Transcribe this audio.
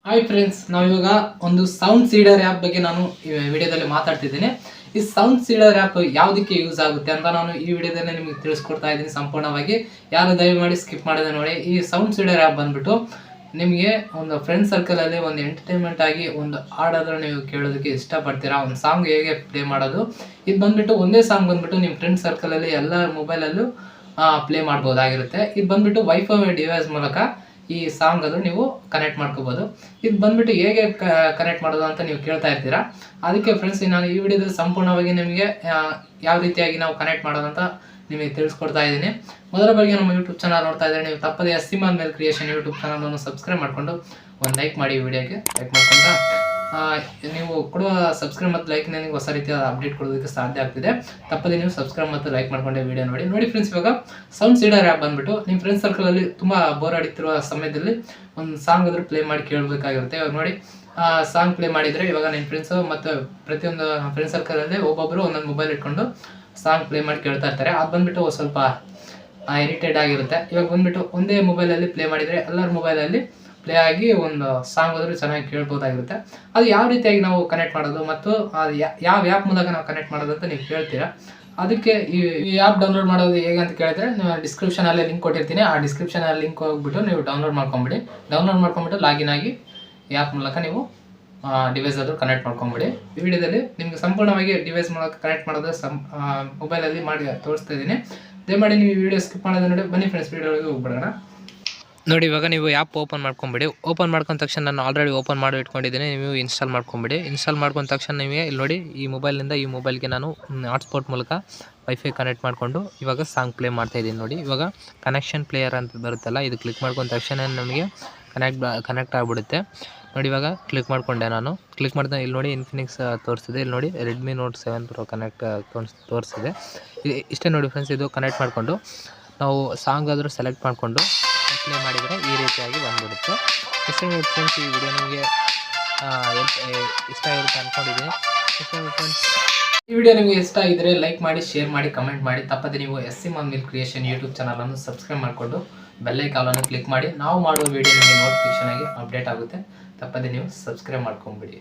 Hi friends, ನಾವಿವಾಗ ಒಂದು sound cedar app ಬಗ್ಗೆ ನಾನು ಈ ವಿಡಿಯೋದಲ್ಲಿ ಮಾತಾಡ್ತಿದ್ದೀನಿ. ಈ ಸೌಂಡ್ ಸೀಡರ್ ಆ್ಯಪ್ ಯಾವುದಕ್ಕೆ ಯೂಸ್ ಆಗುತ್ತೆ ಅಂತ ನಾನು ಈ ವಿಡಿಯೋದಲ್ಲಿ ನಿಮಗೆ ತಿಳಿಸ್ಕೊಡ್ತಾ ಇದ್ದೀನಿ ಸಂಪೂರ್ಣವಾಗಿ. ಯಾರು ದಯಮಾಡಿ ಸ್ಕಿಪ್ ಮಾಡಿದೆ ನೋಡಿ. ಈ ಸೌಂಡ್ ಸೀಡರ್ ಆ್ಯಪ್ ಬಂದ್ಬಿಟ್ಟು ನಿಮಗೆ ಒಂದು ಫ್ರೆಂಡ್ ಸರ್ಕಲಲ್ಲಿ ಒಂದು ಎಂಟರ್ಟೈನ್ಮೆಂಟ್ ಆಗಿ ಒಂದು ಹಾಡಾದರೂ ನೀವು ಕೇಳೋದಕ್ಕೆ ಇಷ್ಟಪಡ್ತೀರಾ, ಒಂದು ಸಾಂಗ್ ಹೇಗೆ ಪ್ಲೇ ಮಾಡೋದು. ಇದು ಬಂದ್ಬಿಟ್ಟು ಒಂದೇ ಸಾಂಗ್ ಬಂದ್ಬಿಟ್ಟು ನಿಮ್ಮ ಫ್ರೆಂಡ್ ಸರ್ಕಲಲ್ಲಿ ಎಲ್ಲ ಮೊಬೈಲಲ್ಲೂ ಪ್ಲೇ ಮಾಡ್ಬೋದಾಗಿರುತ್ತೆ. ಇದು ಬಂದ್ಬಿಟ್ಟು ವೈಫೈ ಡಿವೈಸ್ ಮೂಲಕ ಈ ಸಾಂಗ್ ಅದು ನೀವು ಕನೆಕ್ಟ್ ಮಾಡ್ಕೋಬೋದು. ಇದು ಬಂದ್ಬಿಟ್ಟು ಹೇಗೆ ಕನೆಕ್ಟ್ ಮಾಡೋದು ಅಂತ ನೀವು ಕೇಳ್ತಾ ಇರ್ತೀರಾ. ಅದಕ್ಕೆ ಫ್ರೆಂಡ್ಸ್, ನಾನು ಈ ವಿಡಿಯೋದಲ್ಲಿ ಸಂಪೂರ್ಣವಾಗಿ ನಿಮಗೆ ಯಾವ ರೀತಿಯಾಗಿ ನಾವು ಕನೆಕ್ಟ್ ಮಾಡೋದು ಅಂತ ನಿಮಗೆ ತಿಳಿಸ್ಕೊಡ್ತಾ ಇದ್ದೀನಿ. ಮೊದಲ ಬಗ್ಗೆ ನಮ್ಮ ಯೂಟ್ಯೂಬ್ ಚಾನಲ್ ನೋಡ್ತಾ ಇದ್ದಾರೆ, ನೀವು ತಪ್ಪದೇ ಎಸ್ಸಿಮಾನ್ ಮೇಲ್ ಕ್ರಿಯೇಷನ್ ಯೂಟ್ಯೂಬ್ ಚಾನಲನ್ನು ಸಬ್ಸ್ಕ್ರೈಬ್ ಮಾಡಿಕೊಂಡು ಒಂದು ಲೈಕ್ ಮಾಡಿ. ವಿಡಿಯೋಗೆ ಲೈಕ್ ಮಾಡ್ಕೊಂಡ್ರೆ ನೀವು ಕೊಡುವ ಸಬ್ಸ್ಕ್ರೈಬ್ ಮತ್ತು ಲೈಕ್ ನನಗೆ ಹೊಸ ರೀತಿಯ ಅಪ್ಡೇಟ್ ಕೊಡೋದಕ್ಕೆ ಸಾಧ್ಯ ಆಗ್ತಿದೆ. ತಪ್ಪದೇ ನೀವು ಸಬ್ಸ್ಕ್ರೈಬ್ ಮತ್ತು ಲೈಕ್ ಮಾಡ್ಕೊಂಡೆ ವಿಡಿಯೋ ನೋಡಿ ಫ್ರೆಂಡ್ಸ್. ಇವಾಗ ಸೌಂಡ್ ಸೀಡರ್ ಆ್ಯಪ್ ಬಂದ್ಬಿಟ್ಟು ನಿಮ್ಮ ಫ್ರೆಂಡ್ ಸರ್ಕಲಲ್ಲಿ ತುಂಬ ಬೋರ್ ಆಡಿತಿರುವ ಸಮಯದಲ್ಲಿ ಒಂದು ಸಾಂಗ್ ಆದರೂ ಪ್ಲೇ ಮಾಡಿ ಕೇಳಬೇಕಾಗಿರುತ್ತೆ. ಇವಾಗ ನೋಡಿ, ಸಾಂಗ್ ಪ್ಲೇ ಮಾಡಿದರೆ ಇವಾಗ ನಿಮ್ಮ ಫ್ರೆಂಡ್ಸು ಮತ್ತು ಪ್ರತಿಯೊಂದು ಫ್ರೆಂಡ್ ಸರ್ಕಲಲ್ಲಿ ಒಬ್ಬೊಬ್ಬರು ಒಂದೊಂದು ಮೊಬೈಲ್ ಇಟ್ಕೊಂಡು ಸಾಂಗ್ ಪ್ಲೇ ಮಾಡಿ ಕೇಳ್ತಾ ಇರ್ತಾರೆ. ಅದು ಬಂದ್ಬಿಟ್ಟು ಸ್ವಲ್ಪ ಇರಿಟೇಟ್ ಆಗಿರುತ್ತೆ. ಇವಾಗ ಬಂದ್ಬಿಟ್ಟು ಒಂದೇ ಮೊಬೈಲಲ್ಲಿ ಪ್ಲೇ ಮಾಡಿದರೆ ಎಲ್ಲರ ಮೊಬೈಲಲ್ಲಿ ಪ್ಲೇ ಆಗಿ ಒಂದು ಸಾಂಗ್ ಹೋದ್ರೆ ಚೆನ್ನಾಗಿ ಕೇಳ್ಬೋದಾಗಿರುತ್ತೆ. ಅದು ಯಾವ ರೀತಿಯಾಗಿ ನಾವು ಕನೆಕ್ಟ್ ಮಾಡೋದು ಮತ್ತು ಅದು ಯಾವ ಆ್ಯಪ್ ಮೂಲಕ ನಾವು ಕನೆಕ್ಟ್ ಮಾಡೋದು ಅಂತ ನೀವು ಕೇಳ್ತೀರಾ. ಅದಕ್ಕೆ ಈ ಆ್ಯಪ್ ಡೌನ್ಲೋಡ್ ಮಾಡೋದು ಹೇಗೆ ಅಂತ ಕೇಳಿದ್ರೆ, ನೀವು ಡಿಸ್ಕ್ರಿಪ್ಷನಲ್ಲಿ ಲಿಂಕ್ ಕೊಟ್ಟಿರ್ತೀನಿ. ಆ ಡಿಸ್ಕ್ರಿಪ್ಷನಲ್ಲಿ ಲಿಂಕ್ ಹೋಗ್ಬಿಟ್ಟು ನೀವು ಡೌನ್ಲೋಡ್ ಮಾಡ್ಕೊಂಬಿಟ್ಟು ಲಾಗಿನ್ ಆಗಿ ಈ ಆ್ಯಪ್ ಮೂಲಕ ನೀವು ಡಿವೈಸ್ ಆದರೂ ಕನೆಕ್ಟ್ ಮಾಡ್ಕೊಂಬಿಡಿ. ಈ ವಿಡಿಯೋದಲ್ಲಿ ನಿಮಗೆ ಸಂಪೂರ್ಣವಾಗಿ ಡಿವೈಸ್ ಮೂಲಕ ಕನೆಕ್ಟ್ ಮಾಡೋದು ಮೊಬೈಲಲ್ಲಿ ಮಾಡಿ ತೋರಿಸ್ತಾ ಇದ್ದೀನಿ. ದಯಮಾಡಿ ನೀವು ಈ ವಿಡಿಯೋ ಸ್ಕಿಪ್ ಮಾಡೋದು ನೋಡಿ. ಬನ್ನಿ ಫ್ರೆಂಡ್ಸ್, ವಿಡಿಯೋಗೆ ಹೋಗ್ಬಿಡೋಣ. ನೋಡಿ, ಇವಾಗ ನೀವು ಆ್ಯಪ್ ಓಪನ್ ಮಾಡ್ಕೊಂಬಿಡಿ. ಓಪನ್ ಮಾಡ್ಕೊಂಡ ತಕ್ಷಣ ನಾನು ಆಲ್ರೆಡಿ ಓಪನ್ ಮಾಡಿ ಇಟ್ಕೊಂಡಿದ್ದೀನಿ. ನೀವು ಇನ್ಸ್ಟಾಲ್ ಮಾಡ್ಕೊಂಬಿಡಿ. ಇನ್ಸ್ಟಾಲ್ ಮಾಡ್ಕೊಂಡ ತಕ್ಷಣ ನಿಮಗೆ ಇಲ್ಲಿ ನೋಡಿ, ಈ ಮೊಬೈಲಿಂದ ಈ ಮೊಬೈಲ್ಗೆ ನಾನು ಹಾಟ್ಸ್ಪಾಟ್ ಮೂಲಕ ವೈಫೈ ಕನೆಕ್ಟ್ ಮಾಡಿಕೊಂಡು ಇವಾಗ ಸಾಂಗ್ ಪ್ಲೇ ಮಾಡ್ತಾಯಿದ್ದೀನಿ. ನೋಡಿ, ಇವಾಗ ಕನೆಕ್ಷನ್ ಪ್ಲೇಯರ್ ಅಂತ ಬರುತ್ತಲ್ಲ, ಇದು ಕ್ಲಿಕ್ ಮಾಡ್ಕೊಂಡ ತಕ್ಷಣ ನಮಗೆ ಕನೆಕ್ಟ್ ಆಗಿಬಿಡುತ್ತೆ. ನೋಡಿ, ಇವಾಗ ಕ್ಲಿಕ್ ಮಾಡಿಕೊಂಡೆ. ನಾನು ಕ್ಲಿಕ್ ಮಾಡಿದೆ, ಇಲ್ಲಿ ನೋಡಿ ಇನ್ಫಿನಿಕ್ಸ್ ತೋರಿಸಿದೆ. ಇಲ್ಲಿ ನೋಡಿ ರೆಡ್ಮಿ ನೋಟ್ 7 Pro ಕನೆಕ್ಟ್ ತೋರಿಸಿದೆ. ಇಷ್ಟೇ ನೋಡಿ ಫ್ರೆಂಡ್ಸ್. ಇದು ಕನೆಕ್ಟ್ ಮಾಡಿಕೊಂಡು ನಾವು ಸಾಂಗ್ ಆದರೂ ಸೆಲೆಕ್ಟ್ ಮಾಡಿಕೊಂಡು ಪ್ಲೇ ಮಾಡಿದರೆ ಈ ರೀತಿಯಾಗಿ ಬಂದ್ಬಿಡುತ್ತೆ. ಇಷ್ಟೇ ಫ್ರೆಂಡ್ಸ್, ಈ ವಿಡಿಯೋ ನಿಮಗೆ ಇಷ್ಟ ಆಗಿರುತ್ತೆ ಅಂದ್ಕೊಂಡಿದ್ದೀನಿ. ಫ್ರೆಂಡ್ಸ್, ಈ ವಿಡಿಯೋ ನಿಮಗೆ ಇಷ್ಟ ಆಗಿದ್ದರೆ ಲೈಕ್ ಮಾಡಿ, ಶೇರ್ ಮಾಡಿ, ಕಮೆಂಟ್ ಮಾಡಿ. ತಪ್ಪದೆ ನೀವು ಎಸ್ಸಿಮಾನ್ ಮೇಲ್ ಕ್ರಿಯೇಷನ್ ಯೂಟ್ಯೂಬ್ ಚಾನಲನ್ನು ಸಬ್ಸ್ಕ್ರೈಬ್ ಮಾಡಿಕೊಂಡು ಬೆಲ್ಲೈಕಾನನ್ನು ಕ್ಲಿಕ್ ಮಾಡಿ. ನಾವು ಮಾಡುವ ವಿಡಿಯೋ ನಿಮಗೆ ನೋಟಿಫಿಕೇಷನ್ ಆಗಿ ಅಪ್ಡೇಟ್ ಆಗುತ್ತೆ. ತಪ್ಪದೆ ನೀವು ಸಬ್ಸ್ಕ್ರೈಬ್ ಮಾಡ್ಕೊಂಬಿಡಿ.